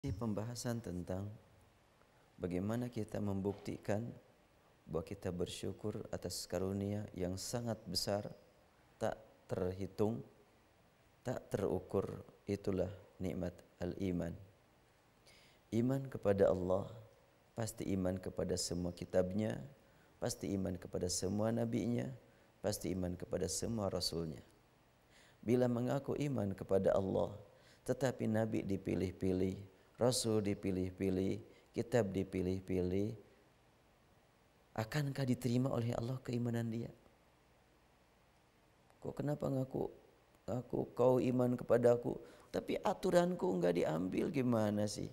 Ini pembahasan tentang bagaimana kita membuktikan bahwa kita bersyukur atas karunia yang sangat besar, tak terhitung, tak terukur. Itulah nikmat al-iman. Iman kepada Allah, pasti iman kepada semua kitabnya, pasti iman kepada semua nabinya, pasti iman kepada semua rasulnya. Bila mengaku iman kepada Allah, tetapi nabi dipilih-pilih, rasul dipilih-pilih, kitab dipilih-pilih, akankah diterima oleh Allah keimanan dia? Kok kenapa ngaku kau iman kepadaku, tapi aturanku enggak diambil, gimana sih?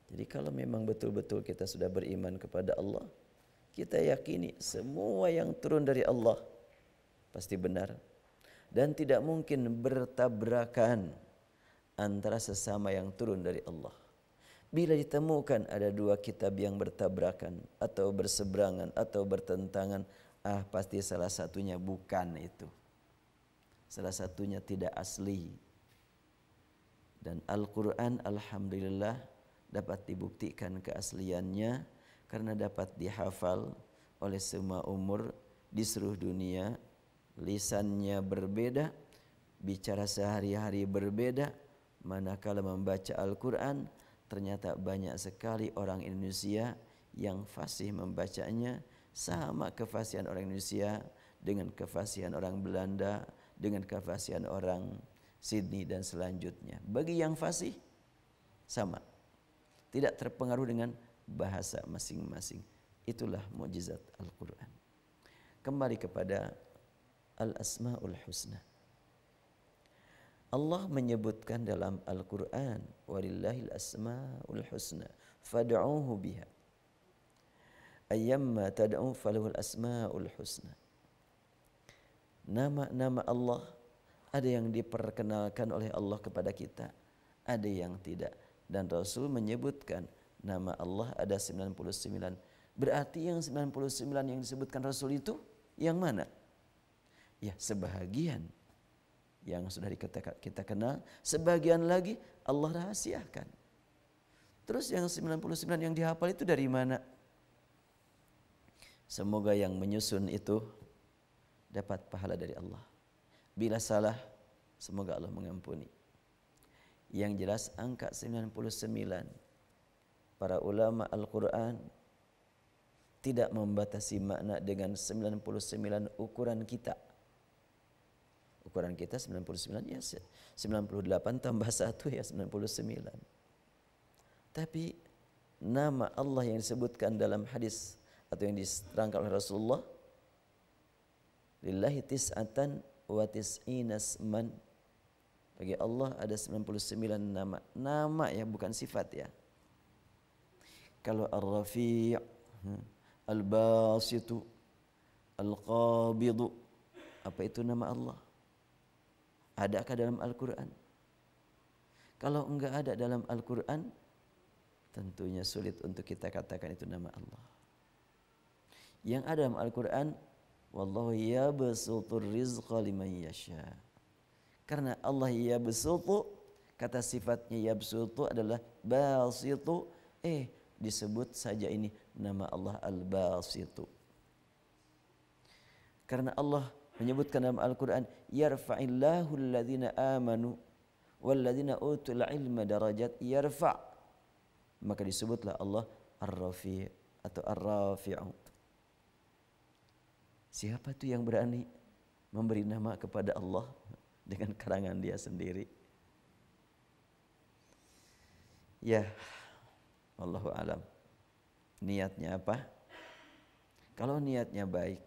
Jadi kalau memang betul-betul kita sudah beriman kepada Allah, kita yakini semua yang turun dari Allah pasti benar dan tidak mungkin bertabrakan antara sesama yang turun dari Allah. Bila ditemukan ada dua kitab yang bertabrakan atau berseberangan atau bertentangan, pasti salah satunya bukan itu. Salah satunya tidak asli. Dan Al-Quran alhamdulillah dapat dibuktikan keasliannya karena dapat dihafal oleh semua umur di seluruh dunia. Lisannya berbeda, bicara sehari-hari berbeda. Manakala membaca Al-Quran, ternyata banyak sekali orang Indonesia yang fasih membacanya, sama kefasihan orang Indonesia dengan kefasihan orang Belanda, dengan kefasihan orang Sydney dan selanjutnya. Bagi yang fasih, sama. Tidak terpengaruh dengan bahasa masing-masing. Itulah mukjizat Al-Quran. Kembali kepada Al-Asma'ul Husna. Allah menyebutkan dalam Al-Quran, walillahil asma'ul husna fad'uhu biha ayyamma tad'u falahul asma'ul husna. Nama-nama Allah ada yang diperkenalkan oleh Allah kepada kita, ada yang tidak. Dan Rasul menyebutkan nama Allah ada 99. Berarti yang 99 yang disebutkan Rasul itu yang mana? Ya, sebahagian yang sudah kita kenal, sebagian lagi Allah rahasiakan. Terus yang 99 yang dihafal itu dari mana? Semoga yang menyusun itu dapat pahala dari Allah. Bila salah, semoga Allah mengampuni. Yang jelas angka 99, para ulama Al-Quran tidak membatasi makna dengan 99 ukuran kita. Ukuran kita 99 ya 98 tambah 1 ya 99. Tapi nama Allah yang disebutkan dalam hadis atau yang diterangkan oleh Rasulullah, lillahi tis'atan wa tis'ina asman. Bagi Allah ada 99 nama. Nama ya, bukan sifat ya. Kalau Ar-Rafi', Al-Basitu, Al-Qabidu, apa itu nama Allah? Adakah dalam Al-Quran? Kalau enggak ada dalam Al-Quran, tentunya sulit untuk kita katakan itu nama Allah. Yang ada dalam Al-Quran, wallahu yabsutur rizqa liman yasha. Karena Allah yabsutu, kata sifatnya yabsutu adalah basitu, disebut saja ini nama Allah Al-Basitu. Karena Allah menyebutkan dalam Al-Quran, yarfa'illahu alladhina amanu walladhina utul ilma darajat, yarfa'. Maka disebutlah Allah Ar-Rafi' atau Ar-Rafi'u. Siapa itu yang berani memberi nama kepada Allah dengan karangan dia sendiri? Ya, wallahu alam. Niatnya apa? Kalau niatnya baik,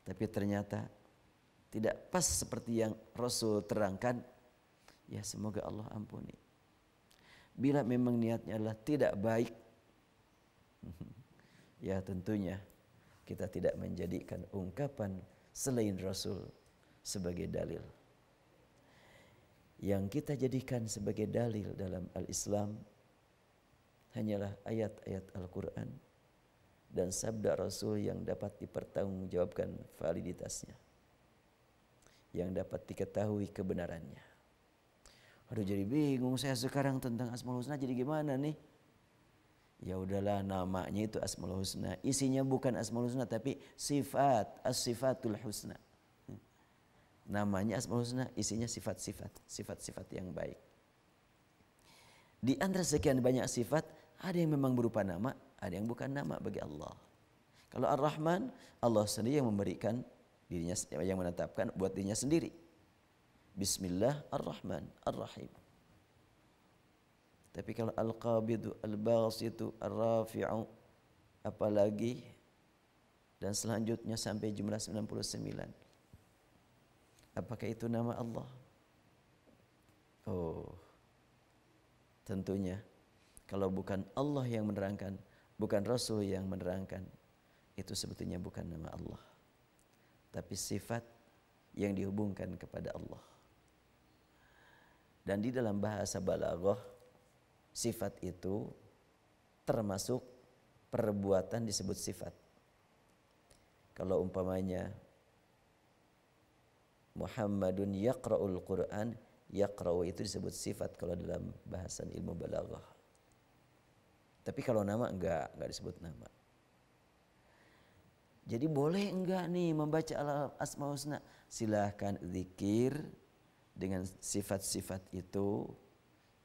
tapi ternyata tidak pas seperti yang Rasul terangkan, ya semoga Allah ampuni. Bila memang niatnya adalah tidak baik, ya tentunya kita tidak menjadikan ungkapan selain Rasul sebagai dalil. Yang kita jadikan sebagai dalil dalam Al-Islam hanyalah ayat-ayat Al-Quran dan sabda Rasul yang dapat dipertanggungjawabkan validitasnya, yang dapat diketahui kebenarannya. Aduh jadi bingung saya sekarang tentang Asmaul Husna, jadi gimana nih? Ya udahlah, namanya itu Asmaul Husna. Isinya bukan Asmaul Husna tapi sifat, as-sifatul husna. Namanya Asmaul Husna, isinya sifat-sifat, sifat-sifat yang baik. Di antara sekian banyak sifat, ada yang memang berupa nama, ada yang bukan nama bagi Allah. Kalau Ar-Rahman, Allah sendiri yang memberikan dirinya, yang menetapkan buat dirinya sendiri. Bismillah Ar-Rahman Ar-Rahim. Tapi kalau Al-Qabidu, Al-Basitu, Ar-Rafi'u, apalagi dan selanjutnya sampai jumlah 99. Apakah itu nama Allah? Oh, tentunya kalau bukan Allah yang menerangkan, bukan Rasul yang menerangkan, itu sebetulnya bukan nama Allah, tapi sifat yang dihubungkan kepada Allah. Dan di dalam bahasa balaghah, sifat itu termasuk perbuatan disebut sifat. Kalau umpamanya Muhammadun yaqra'ul Qur'an, yaqra'u itu disebut sifat kalau dalam bahasan ilmu balaghah. Tapi kalau nama enggak disebut nama. Jadi boleh enggak nih membaca Asmaul Husna? Silahkan zikir dengan sifat-sifat itu.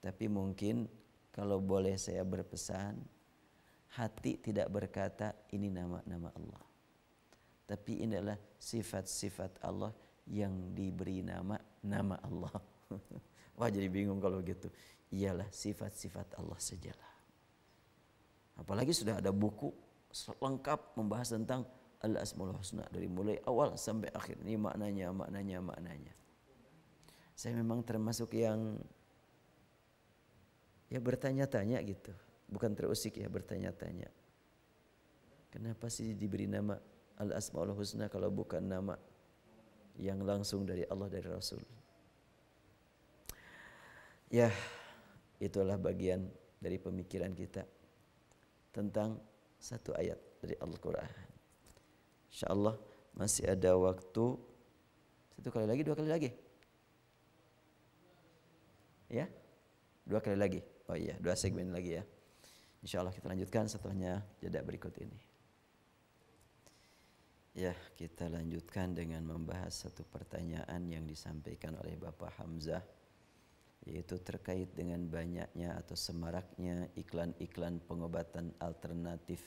Tapi mungkin kalau boleh saya berpesan, hati tidak berkata ini nama-nama Allah. Tapi ini adalah sifat-sifat Allah yang diberi nama Allah. Wah jadi bingung kalau gitu. Iyalah sifat-sifat Allah sajalah. Apalagi sudah ada buku lengkap membahas tentang Al-Asmaul Husna dari mulai awal sampai akhir. Ini maknanya. Saya memang termasuk yang ya bertanya-tanya gitu. Bukan terusik ya, bertanya-tanya. Kenapa sih diberi nama Al-Asmaul Husna kalau bukan nama yang langsung dari Allah, dari Rasul? Ya, itulah bagian dari pemikiran kita tentang satu ayat dari Al-Quran. InsyaAllah masih ada waktu 1 kali lagi, 2 kali lagi. Ya, 2 kali lagi. Oh iya, 2 segmen lagi ya. InsyaAllah kita lanjutkan setelahnya jeda berikut ini. Ya, kita lanjutkan dengan membahas satu pertanyaan yang disampaikan oleh Bapak Hamzah, yaitu terkait dengan banyaknya atau semaraknya iklan-iklan pengobatan alternatif,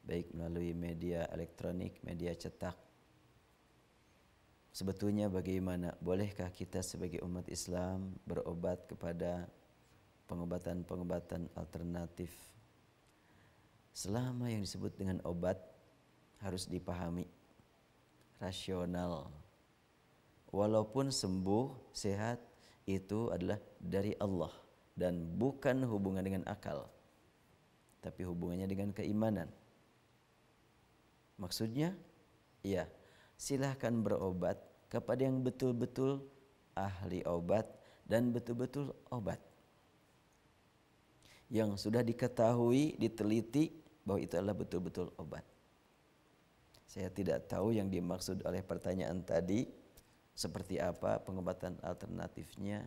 baik melalui media elektronik, media cetak. Sebetulnya bagaimana? Bolehkah kita sebagai umat Islam berobat kepada pengobatan-pengobatan alternatif? Selama yang disebut dengan obat harus dipahami rasional. Walaupun sembuh, sehat, itu adalah dari Allah dan bukan hubungan dengan akal, tapi hubungannya dengan keimanan. Maksudnya, ya, silahkan berobat kepada yang betul-betul ahli obat dan betul-betul obat yang sudah diketahui, diteliti bahwa itu adalah betul-betul obat. Saya tidak tahu yang dimaksud oleh pertanyaan tadi seperti apa pengobatan alternatifnya.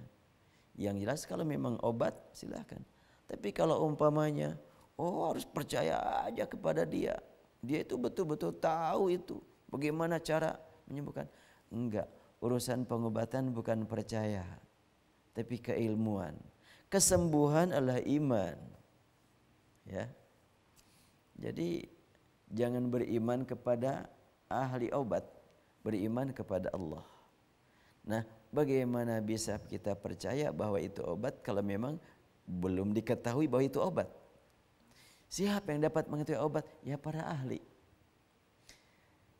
Yang jelas kalau memang obat silahkan. Tapi kalau umpamanya harus percaya aja kepada dia, dia itu betul-betul tahu itu bagaimana cara menyembuhkan. Enggak, urusan pengobatan bukan percaya, tapi keilmuan. Kesembuhan adalah iman. Ya. Jadi jangan beriman kepada ahli obat, beriman kepada Allah. Nah, bagaimana bisa kita percaya bahwa itu obat kalau memang belum diketahui bahwa itu obat? Siapa yang dapat mengetahui obat? Ya para ahli.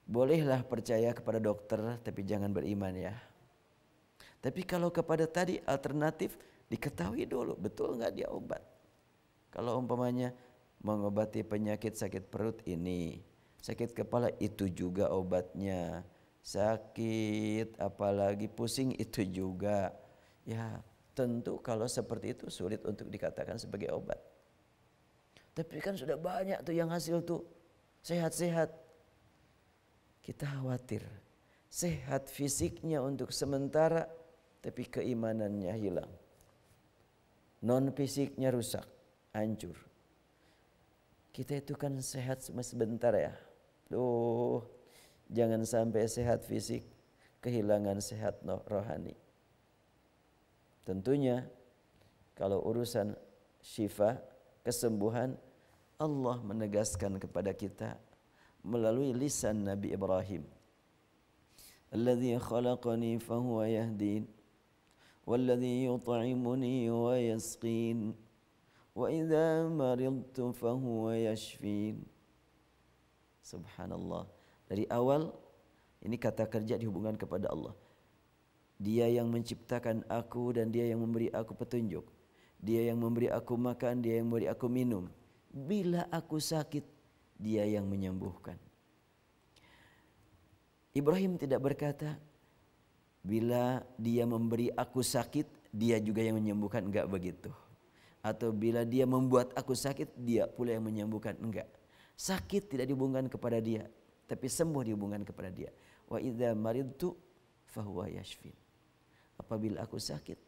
Bolehlah percaya kepada dokter, tapi jangan beriman ya. Tapi kalau kepada tadi alternatif, diketahui dulu betul nggak dia obat. Kalau umpamanya mengobati penyakit sakit perut ini, sakit kepala itu juga obatnya. Sakit apalagi pusing itu juga. Ya tentu kalau seperti itu sulit untuk dikatakan sebagai obat. Tapi kan sudah banyak tuh yang hasil tuh sehat-sehat. Kita khawatir sehat fisiknya untuk sementara, tapi keimanannya hilang. Non fisiknya rusak, hancur. Kita itu kan sehat sebentar ya. Jangan sampai sehat fisik, kehilangan sehat rohani. Tentunya kalau urusan syifa, kesembuhan, Allah menegaskan kepada kita melalui lisan Nabi Ibrahim. Alladzi khalaqani fahuwa yahdin, walladzi yut'imuni wa yasqin, wa idza maridtu fahuwa yashfin. Subhanallah. Dari awal ini kata kerja dihubungkan kepada Allah. Dia yang menciptakan aku dan dia yang memberi aku petunjuk. Dia yang memberi aku makan, dia yang memberi aku minum. Bila aku sakit, dia yang menyembuhkan. Ibrahim tidak berkata, bila dia memberi aku sakit, dia juga yang menyembuhkan. Enggak begitu. Atau bila dia membuat aku sakit, dia pula yang menyembuhkan. Enggak. Sakit tidak dihubungkan kepada dia, tapi sembuh dihubungkan kepada dia. Wa idza maridtu fahuwa yashfin. Apabila aku sakit,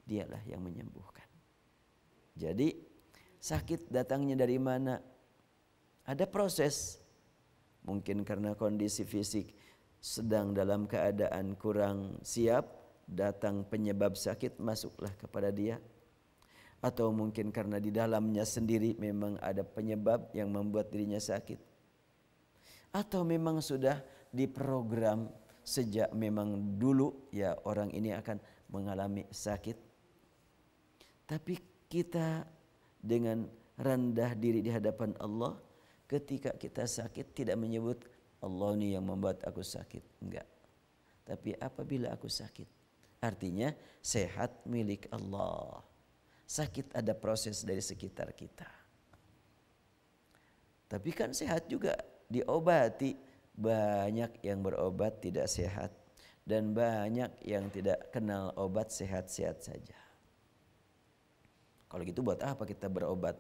dialah yang menyembuhkan. Jadi sakit datangnya dari mana? Ada proses. Mungkin karena kondisi fisik sedang dalam keadaan kurang siap, datang penyebab sakit, masuklah kepada dia. Atau mungkin karena di dalamnya sendiri memang ada penyebab yang membuat dirinya sakit. Atau memang sudah diprogram sejak memang dulu ya orang ini akan mengalami sakit. Tapi kita dengan rendah diri di hadapan Allah, ketika kita sakit tidak menyebut Allah ini yang membuat aku sakit. Enggak. Tapi apabila aku sakit, artinya sehat milik Allah. Sakit ada proses dari sekitar kita. Tapi kan sehat juga diobati. Banyak yang berobat tidak sehat. Dan banyak yang tidak kenal obat, sehat-sehat saja. Kalau gitu buat apa kita berobat?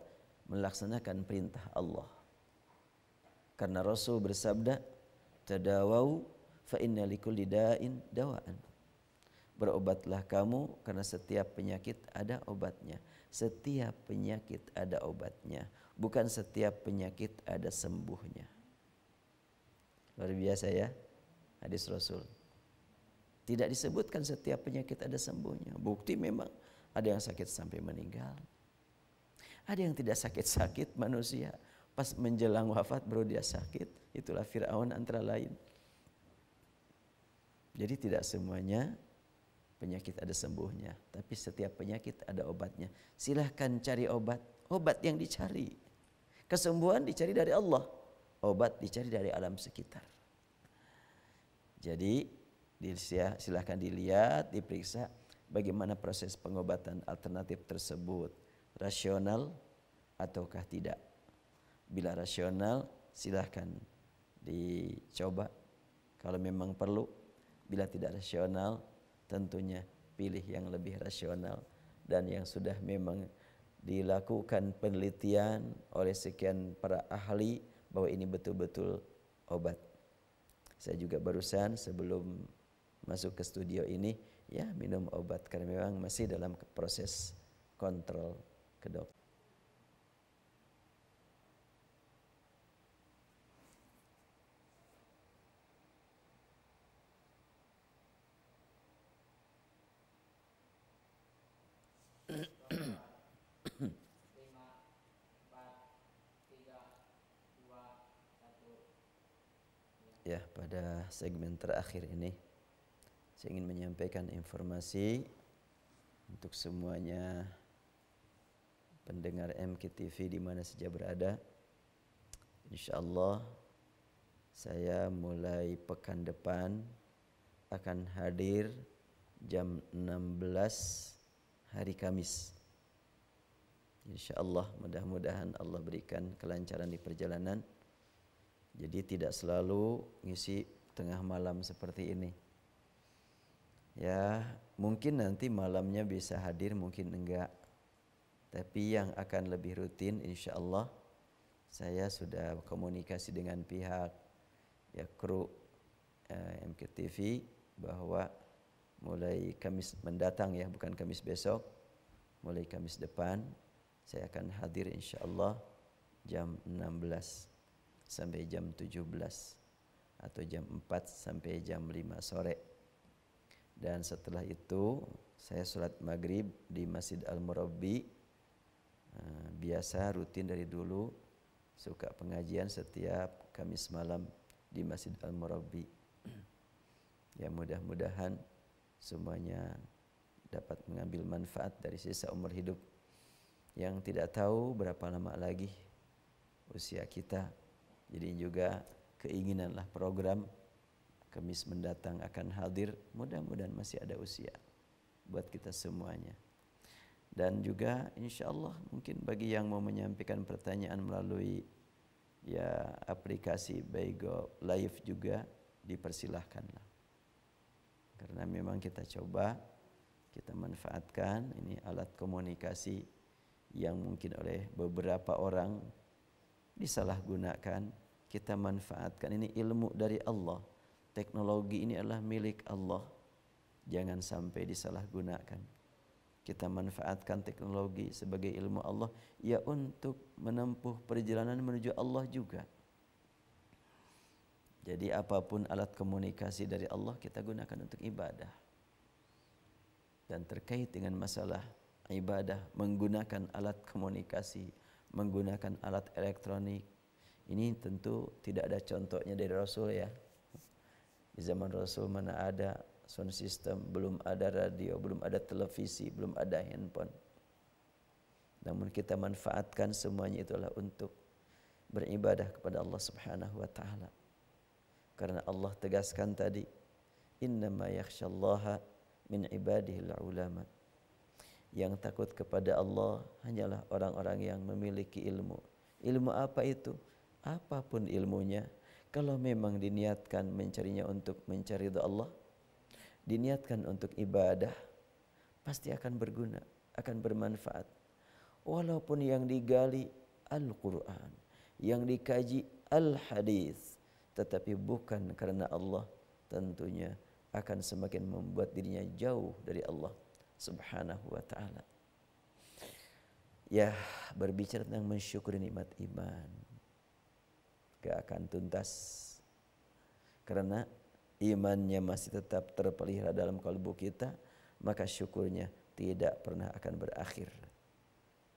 Melaksanakan perintah Allah. Karena Rasul bersabda, tadawau fa inna likulli da'in dawaan. Berobatlah kamu karena setiap penyakit ada obatnya. Setiap penyakit ada obatnya. Bukan setiap penyakit ada sembuhnya. Luar biasa ya hadis Rasul. Tidak disebutkan setiap penyakit ada sembuhnya. Bukti memang ada yang sakit sampai meninggal. Ada yang tidak sakit-sakit manusia. Pas menjelang wafat baru dia sakit. Itulah Fir'aun antara lain. Jadi tidak semuanya penyakit ada sembuhnya, tapi setiap penyakit ada obatnya. Silahkan cari obat, obat yang dicari. Kesembuhan dicari dari Allah, obat dicari dari alam sekitar. Jadi silahkan dilihat, diperiksa bagaimana proses pengobatan alternatif tersebut, rasional ataukah tidak. Bila rasional silahkan dicoba kalau memang perlu. Bila tidak rasional, tentunya pilih yang lebih rasional dan yang sudah memang dilakukan penelitian oleh sekian para ahli bahwa ini betul-betul obat. Saya juga barusan sebelum masuk ke studio ini ya minum obat karena memang masih dalam proses kontrol ke dokter. Ya, pada segmen terakhir ini saya ingin menyampaikan informasi untuk semuanya pendengar MKTV di mana saja berada. Insyaallah saya mulai pekan depan akan hadir jam 16 hari Kamis. Insyaallah mudah-mudahan Allah berikan kelancaran di perjalanan. Jadi tidak selalu ngisi tengah malam seperti ini. Ya, mungkin nanti malamnya bisa hadir, mungkin enggak. Tapi yang akan lebih rutin insyaallah saya sudah komunikasi dengan pihak ya kru MKTV bahwa mulai Kamis mendatang ya, bukan Kamis besok, mulai Kamis depan saya akan hadir insyaallah jam 16 sampai jam 17 atau jam 4 sampai jam 5 sore. Dan setelah itu saya sholat maghrib di Masjid Al-Murabbi. Biasa rutin dari dulu suka pengajian setiap Kamis malam di Masjid Al-Murabbi. Ya mudah-mudahan semuanya dapat mengambil manfaat dari sisa umur hidup yang tidak tahu berapa lama lagi usia kita. Jadi juga keinginanlah program Kamis mendatang akan hadir, mudah-mudahan masih ada usia buat kita semuanya. Dan juga insyaallah mungkin bagi yang mau menyampaikan pertanyaan melalui ya aplikasi Baigo Live juga dipersilahkanlah. Karena memang kita coba, kita manfaatkan ini alat komunikasi yang mungkin oleh beberapa orang disalahgunakan, kita manfaatkan. Ini ilmu dari Allah. Teknologi ini adalah milik Allah. Jangan sampai disalahgunakan. Kita manfaatkan teknologi sebagai ilmu Allah ya untuk menempuh perjalanan menuju Allah juga. Jadi apapun alat komunikasi dari Allah kita gunakan untuk ibadah. Dan terkait dengan masalah ibadah menggunakan alat komunikasi, menggunakan alat elektronik, ini tentu tidak ada contohnya dari Rasul ya. Di zaman Rasul mana ada sound system, belum ada radio, belum ada televisi, belum ada handphone. Namun kita manfaatkan semuanya itulah untuk beribadah kepada Allah Subhanahu wa taala. Karena Allah tegaskan tadi, innama yakhsyallaha min ibadihil ulama. Yang takut kepada Allah hanyalah orang-orang yang memiliki ilmu. Ilmu apa itu? Apapun ilmunya, kalau memang diniatkan mencarinya untuk mencari ridha Allah, diniatkan untuk ibadah, pasti akan berguna, akan bermanfaat. Walaupun yang digali Al-Quran, yang dikaji Al-Hadis, tetapi bukan karena Allah, tentunya akan semakin membuat dirinya jauh dari Allah Subhanahu wa ta'ala. Ya, berbicara tentang mensyukuri nikmat iman, gak akan tuntas. Karena imannya masih tetap terpelihara dalam kalbu kita, maka syukurnya tidak pernah akan berakhir.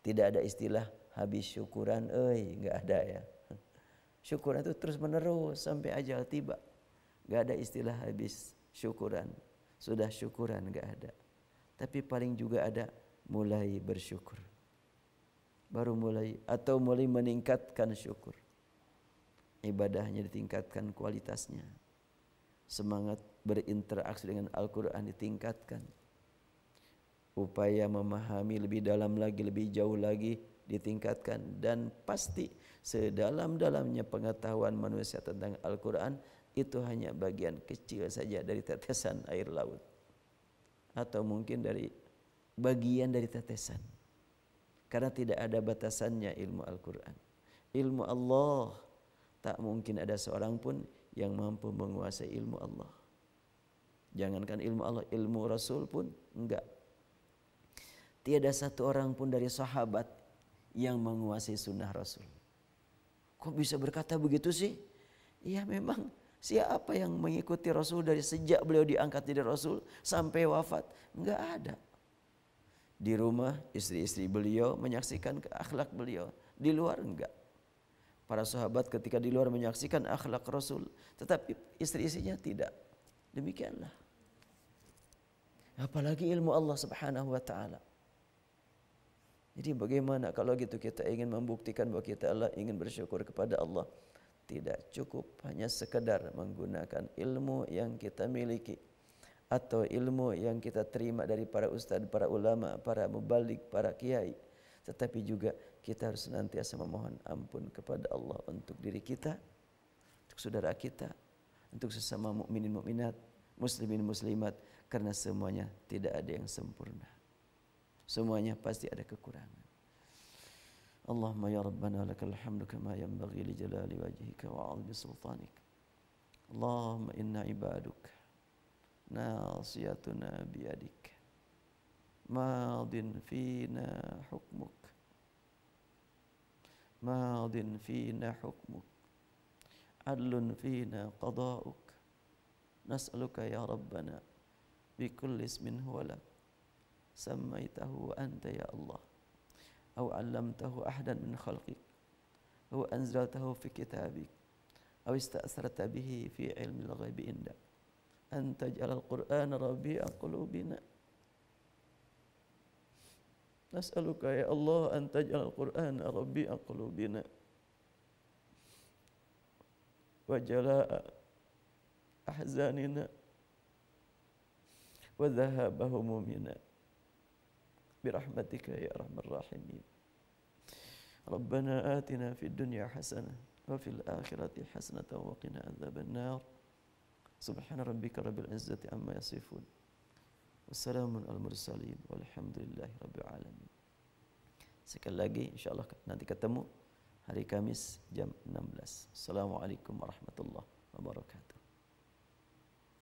Tidak ada istilah habis syukuran, nggak ada ya. Syukuran itu terus menerus sampai ajal tiba. Nggak ada istilah habis syukuran, sudah syukuran, nggak ada. Tapi paling juga ada mulai bersyukur, baru mulai atau mulai meningkatkan syukur. Ibadahnya ditingkatkan kualitasnya. Semangat berinteraksi dengan Al-Quran ditingkatkan. Upaya memahami lebih dalam lagi, lebih jauh lagi ditingkatkan. Dan pasti sedalam-dalamnya pengetahuan manusia tentang Al-Quran itu hanya bagian kecil saja dari tetesan air laut. Atau mungkin dari bagian dari tetesan. Karena tidak ada batasannya ilmu Al-Quran. Ilmu Allah, tak mungkin ada seorang pun yang mampu menguasai ilmu Allah. Jangankan ilmu Allah, ilmu Rasul pun enggak. Tiada satu orang pun dari sahabat yang menguasai sunnah Rasul. Kok bisa berkata begitu sih? Iya memang, siapa yang mengikuti Rasul dari sejak beliau diangkat jadi Rasul sampai wafat? Enggak ada. Di rumah istri-istri beliau menyaksikan akhlak beliau, di luar enggak. Para sahabat ketika di luar menyaksikan akhlak Rasul, tetapi istri-istrinya tidak. Demikianlah. Apalagi ilmu Allah Subhanahu wa taala. Jadi bagaimana kalau gitu kita ingin membuktikan bahwa kita Allah ingin bersyukur kepada Allah? Tidak cukup hanya sekedar menggunakan ilmu yang kita miliki atau ilmu yang kita terima dari para ustadz, para ulama, para mubalik, para kiai. Tetapi juga kita harus senantiasa memohon ampun kepada Allah untuk diri kita, untuk saudara kita, untuk sesama mukminin mukminat, muslimin muslimat, karena semuanya tidak ada yang sempurna. Semuanya pasti ada kekurangan. Allahumma ya Rabbana lakal hamdu kama yanbaghi li jalali wajhika wa 'azimi sultanik. Allahumma inna ibaduka ناصيتنا بيدك ماض فينا حكمك ماض فينا حكمك عدل فينا قضاؤك نسألك يا ربنا بكل اسم هو لك سميته أنت يا الله أو علمته أحدا من خلقك أو أنزلته في كتابك أو استأثرت به في علم الغيب عندك أن تجعل القرآن ربيع قلوبنا نسألك يا الله أن تجعل القرآن ربيع قلوبنا وجلاء أحزاننا وذهاب همومنا برحمتك يا أرحم الراحمين ربنا آتنا في الدنيا حسنة وفي الآخرة حسنة وقنا عذاب النار سبحان ربك رب العزة عما يصفون والسلام على المرسلين والحمد لله رب العالمين. Sekali lagi insyaallah nanti ketemu hari Kamis jam 16. Assalamualaikum warahmatullahi